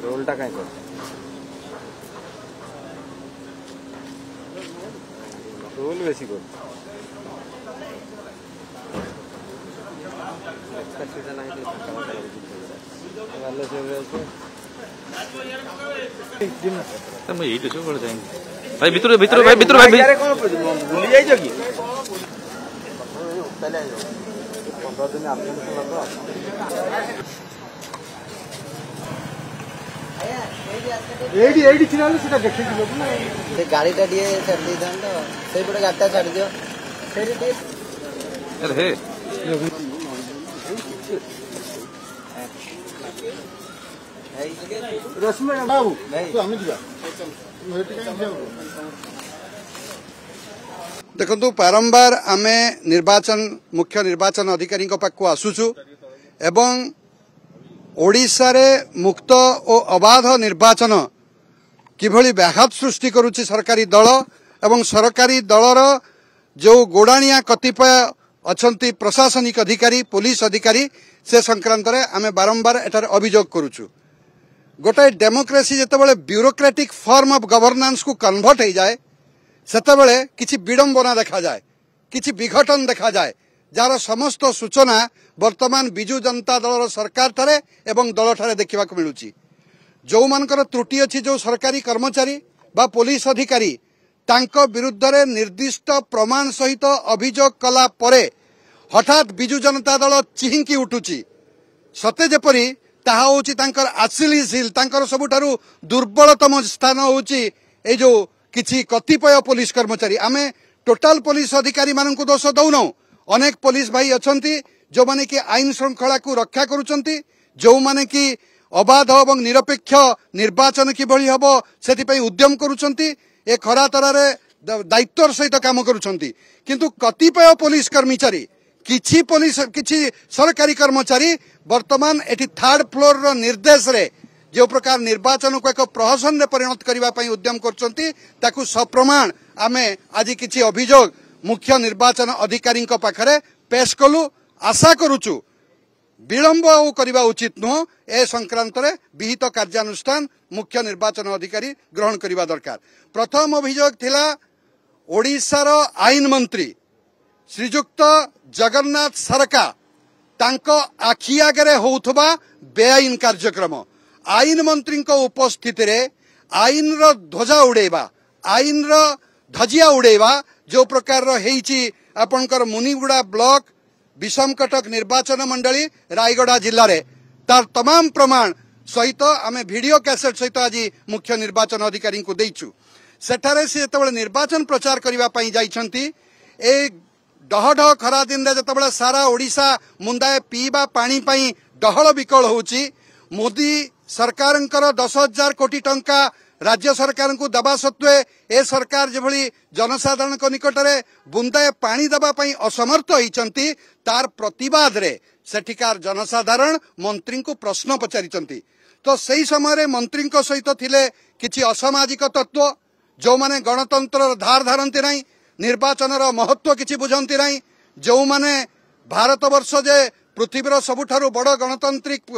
रोलटा कहीं कर रोल बेसी कर भाई भितर भितर भाई भितर भाई भूली जाइछ कि 15 दिन एडी चिना सेटा देखि दिलो से गाड़ीटा दिए छाड़ दे दान तो सेई पटे गाड़ीटा छाड़ दियो सेई दे अरे हे रश्मि बाबू तो हम दिया देखु बारंबार आमे निर्वाचन मुख्य निर्वाचन अधिकारी पाखु आसुचु एवं ओडिशा रे मुक्त और अबाध निर्वाचन किभली व्याघात सृष्टि करुच्ची सरकारी दल एवं सरकारी दलर जो गोड़ाणिया कतिपय अछंती प्रशासनिक अधिकारी पुलिस अधिकारी से संक्रांत रे आमे बारंबार एटार अभियोग करुचु। गोटे डेमोक्रेसी जेतेबेले ब्यूरोक्रेटिक फॉर्म ऑफ गवर्नेंस को कन्वर्ट हो जाए सेतेबेले किछि विडंबना देखा जाए किछि विघटन देखा जाए जार समस्त सूचना वर्तमान बिजु जनता दल सरकार ठारे एवं दल ठारे देखा मिलूची। जो मानकर त्रुटि अच्छी जो सरकारी कर्मचारी बा पुलिस अधिकारी तांको विरुद्ध रे निर्दिष्ट प्रमाण सहित अभियोग कला परे हठात बिजु जनता दल चिहिंकी उठुची सते जेपरी ताहा होची तांकर आसिलिस हिल तांकर सबुठारु दुर्बलतम स्थान होची ए जो किछि कतिपय पुलिस कर्मचारी आमे टोटाल पुलिस अधिकारी मानकु दोष दउनो अनेक पुलिस भाई अछंती जो माने कि आईन श्रृंखला को रक्षा करूचंती जो माने कि अबाध एवं निरपेक्ष निर्वाचन किभली हबो सेति पई उद्यम करूचंती ए खरा तरारे दायित्वर सहित काम करूचंती किंतु कतिपय पुलिस कर्मचारी किछि सरकारी कर्मचारी वर्तमान एटी थर्ड फ्लोर रो निर्देश रे जो प्रकार निर्वाचन को एक प्रहसन में परिणत करने उद्यम कर सप्रमाण आमे आज किछि अभियोग मुख्य निर्वाचन अधिकारी पाखरे पेश कलु आशा करुचु विलंब करने उचित नुह ए संक्रांत रे विहित कार्यानुष्ठान मुख्य निर्वाचन अधिकारी ग्रहण करने दरकार। प्रथम अभियोग थिला ओडिशार आईन मंत्री श्रीजुक्त जगन्नाथ सरका तांको आखि आगे होउथबा बेआईन कार्यक्रम आईन मंत्री उपस्थिति रे आईन रो ध्वजा उड़ेबा आईन रो धजिया उड़ेबा जो प्रकार हेइची आपनकर मुनिगुड़ा ब्लॉक विषमकटक निर्वाचन मंडली रायगड़ा जिल्ला रे तार तमाम प्रमाण सहित आमे वीडियो कैसेट सहित आज मुख्य निर्वाचन अधिकारी को देइछु। सेठारे से जेतेबेले निर्वाचन प्रचार करिबा पई जाइछंती ए डहडह खरा दिन रे जेतेबेले सारा ओडिशा मुंदाए पीबा पानी पई डहळ विकल होउची मोदी सरकारंकर 10,000 कोटी टंका राज्य सरकार को दबा सत्वे ए सरकार जेभली जनसाधारण को निकट रे बुंदाए पानी दबा पई असमर्थ होइचंती तार प्रतिवाद रे सेठिकार जनसाधारण मंत्री को प्रश्न पचारिचंती तो सही समय मंत्री सहित थिले किछि असामाजिक तत्व जो माने गणतंत्र धार धारंती नहीं निर्वाचन महत्व किछि बुझंती नहीं जो माने भारत वर्ष जे पृथ्वीर सबुठारु बड़ गणतांत्रिक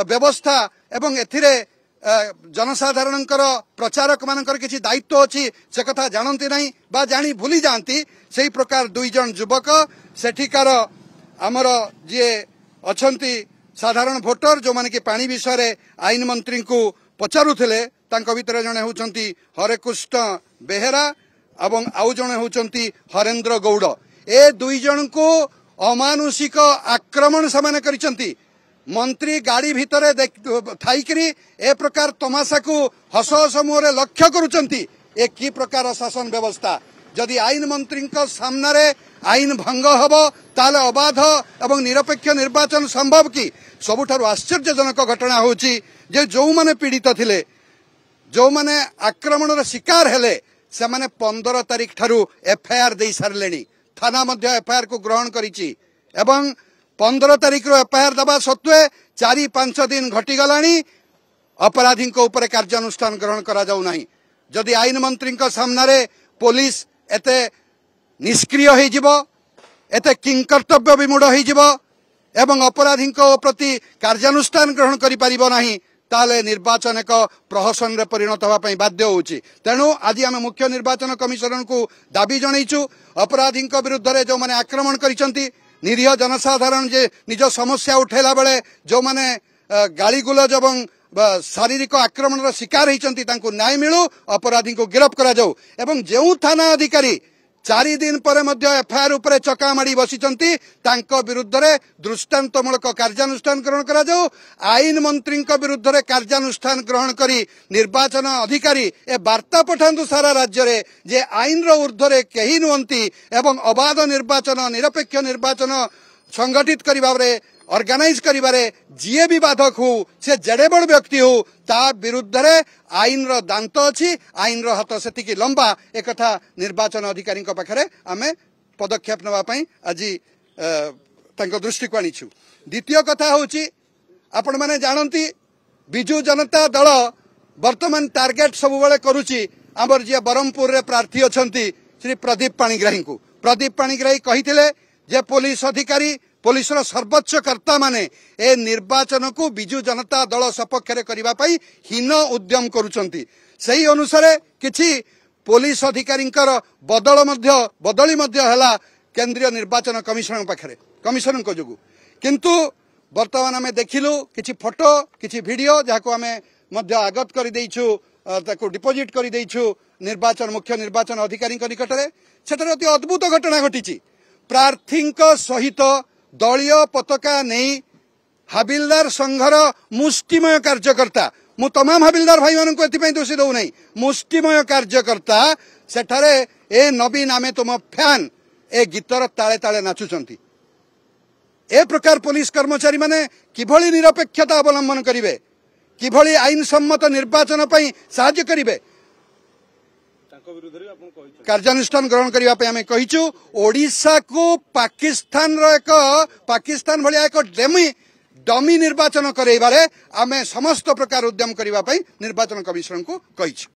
व्यवस्था एवं एथिरे जनसाधारण प्रचारक मानकर किछि दायित्व अछि से कथा जानती नहीं बा जानी भूली जाती से प्रकार दुई जन युवक सेठिकार आमर जे अछंती साधारण भोटर जो माने कि पानी विषय रे आईन मंत्री को पचारुथिले तांको भितर जने होचंती हरेकृष्ण बेहेरा एवं आउ जने होचंती हरेंद्र गौड़ ए दुई जन को अमानुषिक आक्रमण से करिसंती मंत्री गाड़ी भितर थाईकरी ए प्रकार तमाशा को हस हस मुहरे लक्ष्य करुचंती ए की प्रकार शासन व्यवस्था जदि आईन मंत्री सामना रे आईन भंग हब ताले अबाध एवं निरपेक्ष निर्वाचन संभव कि सबुठारु आश्चर्यजनक घटना होची जे जो माने पीड़ित थिले जो माने आक्रमण रे शिकार हेले से माने 15 तारिख ठारू एफआईआर दे सारलेनी थाना मध्य एफआईआर को ग्रहण करिछि एवं 15 तारिख रो एफआईआर दबा सत्वे 4-5 दिन घटी गलानी अपराधी ऊपर कार्यानुष्ठान ग्रहण करा जाऊ नाही जदि आईन मंत्री सामना रे पुलिस एते निष्क्रिय हो जिवो एते किंकर्तव्य विमूढ़ हो जिवो एवं अपराधी प्रति कार्यानुष्ठान ग्रहण करि परिबो नाही ताले निर्वाचन एक प्रहसन रे परिणत होगा बाध्य होउची। तेणु आज आम मुख्य निर्वाचन कमिशनर को दाबी जनईचु अपराधी विरुद्ध रे जो माने आक्रमण करिसंती निरीह जनसाधारण जे निज समस्या उठेला बेले जो माने गालीगुलज एवं शारीरिक आक्रमण शिकार होती न्याय मिलू अपराधी को गिरफ्त करा जाऊ एवं जो थाना अधिकारी 4 दिन पर एफआईआर उपरे चका माड़ी बसिचंती तांको विरुद्ध रे दृष्टांतमूलक कार्यानुष्ठान ग्रहण करा जाऊ। आईन मंत्री विरुद्ध रे कार्यानुष्ठान ग्रहण करी निर्वाचन अधिकारी ए वार्ता पठांतु सारा राज्य रे जे आईन रो ऊर्ध्वरे केही नुहंती एवं अबाध निर्वाचन निरपेक्ष निर्वाचन संगठित करिबारे ऑर्गेनाइज करिबारे जीए भी बाधक हो से जेडे बड़ व्यक्ति हो ता विरुद्ध रे आईन रो दांत अछि आईन रो हाथ सेतिकी लंबा एक कथा निर्वाचन अधिकारी पाखरे आमे पदक्षेप नवा पई आज तांको दृष्टि को आनिछु। द्वितीय कथा होची आपण माने जानंती बिजू जनता दल वर्तमान टार्गेट सब बेले करूची आमर जे बरहमपुर रे प्रार्थी अछंती श्री प्रदीप पाणिग्राही को। प्रदीप पाणिग्राही कहिथिले जे पुलिस अधिकारी पुलिस सर्वोच्च कर्ता माने ए निर्वाचन को बिजू जनता दल सपक्ष करने हीन उद्यम करुचंती। सही अनुसार किछि पुलिस अधिकारी बदली है केंद्रीय निर्वाचन कमिशन पाखरे कमिशन को जोगु किंतु वर्तमान आम देखिलु किछि फोटो किछि वीडियो जाको आम आगत कर डिपोजिट कर निर्वाचन मुख्य निर्वाचन अधिकारी निकट में सेठारे अति अद्भुत घटना घटी। प्रार्थी सहित दलीय पताका नहीं हाबिलदार संघर मुष्टिमय कार्यकर्ता मु तमाम हाबिलदार भाई मान को एथि दोषी दउ नहीं मुष्टिमय कार्यकर्ता सेठारे ए नवीन आमे तुम फैन ए गीतर ताले ताले नाचुचंती। ए प्रकार पुलिस कर्मचारी माने किभली निरपेक्षता अवलंबन करिवे किभली आईन सम्मत निर्वाचन पई साहाय्य करिवे कार्यानुष्ठान ग्रहण करने आम कहीचु। ओडिशा को पाकिस्तान भाया एक डमी निर्वाचन करैबारे आमे समस्त प्रकार उद्यम करने निर्वाचन कमिशन को कहीचु।